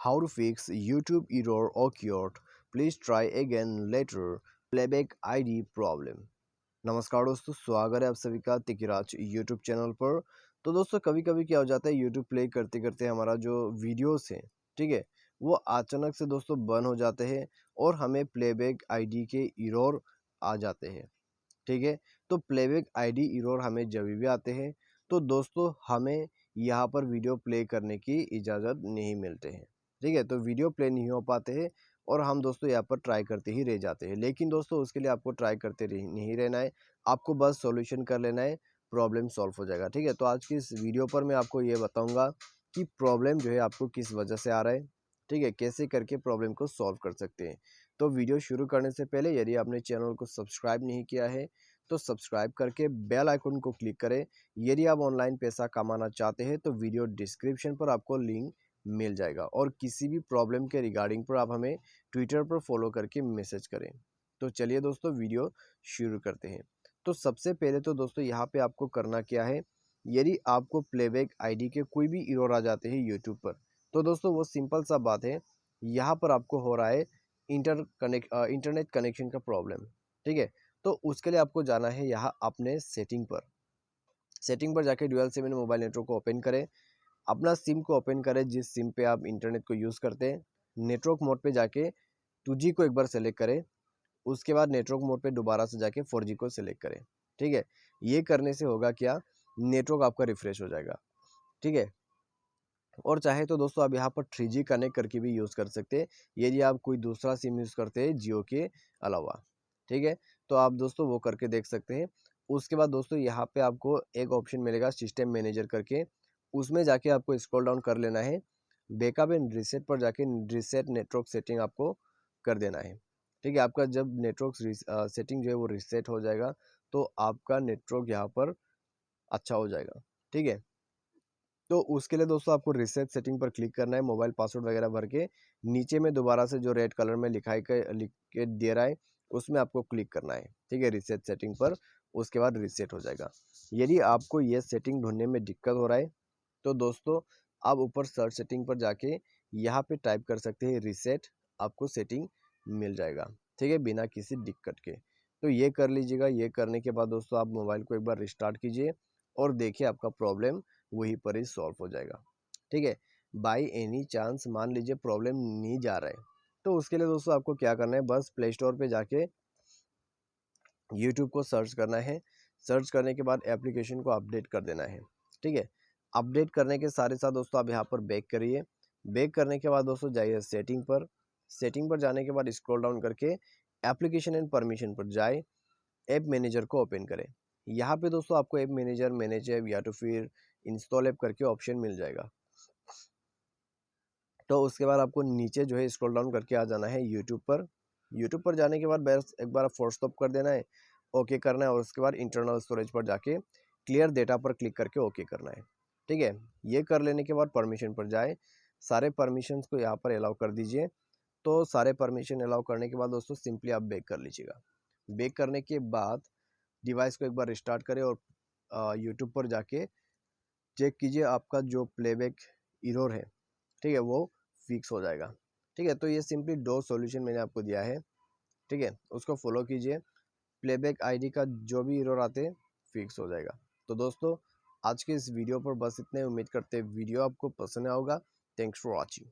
How to fix YouTube error occurred. Please try again later. Playback ID problem. नमस्कार दोस्तों, स्वागत है आप सभी का तिकिराज यूट्यूब चैनल पर। तो दोस्तों कभी कभी क्या हो जाता है, यूट्यूब प्ले करते करते हमारा जो वीडियोस है, ठीक है, वो अचानक से दोस्तों बंद हो जाते हैं और हमें प्लेबैक आईडी के एरर आ जाते हैं। ठीक है, तो प्लेबैक आईडी एरर हमें जब भी आते हैं तो दोस्तों हमें यहाँ पर वीडियो प्ले करने की इजाज़त नहीं मिलते हैं। ठीक है, तो वीडियो प्ले नहीं हो पाते हैं और हम दोस्तों यहाँ पर ट्राई करते ही रह जाते हैं। लेकिन दोस्तों उसके लिए आपको ट्राई करते नहीं रहना है, आपको बस सॉल्यूशन कर लेना है, प्रॉब्लम सॉल्व हो जाएगा। ठीक है, तो आज की इस वीडियो पर मैं आपको ये बताऊंगा कि प्रॉब्लम जो है आपको किस वजह से आ रहा है, ठीक है, कैसे करके प्रॉब्लम को सॉल्व कर सकते हैं। तो वीडियो शुरू करने से पहले यदि आपने चैनल को सब्सक्राइब नहीं किया है तो सब्सक्राइब करके बेल आइकन को क्लिक करें। यदि आप ऑनलाइन पैसा कमाना चाहते हैं तो वीडियो डिस्क्रिप्शन पर आपको लिंक मिल जाएगा और किसी भी प्रॉब्लम के रिगार्डिंग पर आप हमें ट्विटर पर फॉलो करके मैसेज करें। तो चलिए दोस्तों वीडियो शुरू करते हैं। तो सबसे पहले तो दोस्तों यहाँ पे आपको करना क्या है, यदि आपको प्लेबैक आईडी के कोई भी एरर आ जाते हैं यूट्यूब पर, तो दोस्तों वो सिंपल सा बात है, यहाँ पर आपको हो रहा है इंटरनेट कनेक्शन का प्रॉब्लम। ठीक है, तो उसके लिए आपको जाना है यहाँ अपने सेटिंग पर जाके डुअल सिम मोबाइल नेटवर्क को ओपन करें। अपना सिम को ओपन करें जिस सिम पे आप इंटरनेट को यूज़ करते हैं। नेटवर्क मोड पे जाके 2G को एक बार सेलेक्ट करें, उसके बाद नेटवर्क मोड पे दोबारा से जाके 4G को सिलेक्ट करें। ठीक है, ये करने से होगा क्या, नेटवर्क आपका रिफ्रेश हो जाएगा। ठीक है, और चाहे तो दोस्तों आप यहाँ पर 3G कनेक्ट करके भी यूज़ कर सकते हैं यदि आप कोई दूसरा सिम यूज़ करते हैं जियो के अलावा। ठीक है, तो आप दोस्तों वो करके देख सकते हैं। उसके बाद दोस्तों यहाँ पे आपको एक ऑप्शन मिलेगा सिस्टम मैनेजर करके, उसमें जाके आपको स्क्रॉल डाउन कर लेना है। बैकअप एंड रीसेट पर जाके रीसेट नेटवर्क सेटिंग आपको कर देना है। ठीक है, आपका जब नेटवर्क सेटिंग जो है वो रीसेट हो जाएगा तो आपका नेटवर्क यहाँ पर अच्छा हो जाएगा। ठीक है, तो उसके लिए दोस्तों आपको रीसेट सेटिंग पर क्लिक करना है, मोबाइल पासवर्ड वगैरह भर के नीचे में दोबारा से जो रेड कलर में लिख के दे रहा है उसमें आपको क्लिक करना है। ठीक है, रीसेट सेटिंग पर, उसके बाद रीसेट हो जाएगा। यदि आपको ये सेटिंग ढूंढने में दिक्कत हो रहा है तो दोस्तों आप ऊपर सर्च सेटिंग पर जाके यहाँ पे टाइप कर सकते हैं रीसेट, आपको सेटिंग मिल जाएगा। ठीक है, बिना किसी दिक्कत के। तो ये कर लीजिएगा। ये करने के बाद दोस्तों आप मोबाइल को एक बार रिस्टार्ट कीजिए और देखिए आपका प्रॉब्लम वहीं पर ही सॉल्व हो जाएगा। ठीक है, बाई एनी चांस मान लीजिए प्रॉब्लम नहीं जा रहा है तो उसके लिए दोस्तों आपको क्या करना है, बस प्ले स्टोर पे जाके यूट्यूब को सर्च करना है। सर्च करने के बाद एप्लीकेशन को अपडेट कर देना है। ठीक है, अपडेट करने के साथ साथ दोस्तों आप यहाँ पर बैक करिए। बैक करने के बाद दोस्तों जाइए सेटिंग पर। सेटिंग पर जाने के बाद स्क्रॉल डाउन करके एप्लीकेशन एंड परमिशन पर जाए, ऐप मैनेजर को ओपन करें। यहाँ पे दोस्तों आपको ऐप मैनेजर, मैनेज ऐप या तो फिर इंस्टॉल ऐप करके ऑप्शन मिल जाएगा। तो उसके बाद आपको नीचे जो है स्क्रॉल डाउन करके आ जाना है यूट्यूब पर। यूट्यूब पर जाने के बाद बस एक बार फोर्स स्टॉप कर देना है, ओके करना है और उसके बाद इंटरनल स्टोरेज पर जाके क्लियर डेटा पर क्लिक करके ओके करना है। ठीक है, ये कर लेने के बाद परमिशन पर जाए, सारे परमिशंस को यहाँ पर अलाउ कर दीजिए। तो सारे परमिशन अलाउ करने के बाद दोस्तों सिंपली आप बैक कर लीजिएगा। बैक करने के बाद डिवाइस को एक बार रिस्टार्ट करें और यूट्यूब पर जाके चेक कीजिए आपका जो प्लेबैक एरर है, ठीक है, वो फिक्स हो जाएगा। ठीक है, तो ये सिंपली दो सॉल्यूशन मैंने आपको दिया है। ठीक है, उसको फॉलो कीजिए, प्लेबैक आईडी का जो भी एरर आते हैं फिक्स हो जाएगा। तो दोस्तों आज के इस वीडियो पर बस इतने, उम्मीद करते हैं वीडियो आपको पसंद आया होगा। Thanks for watching.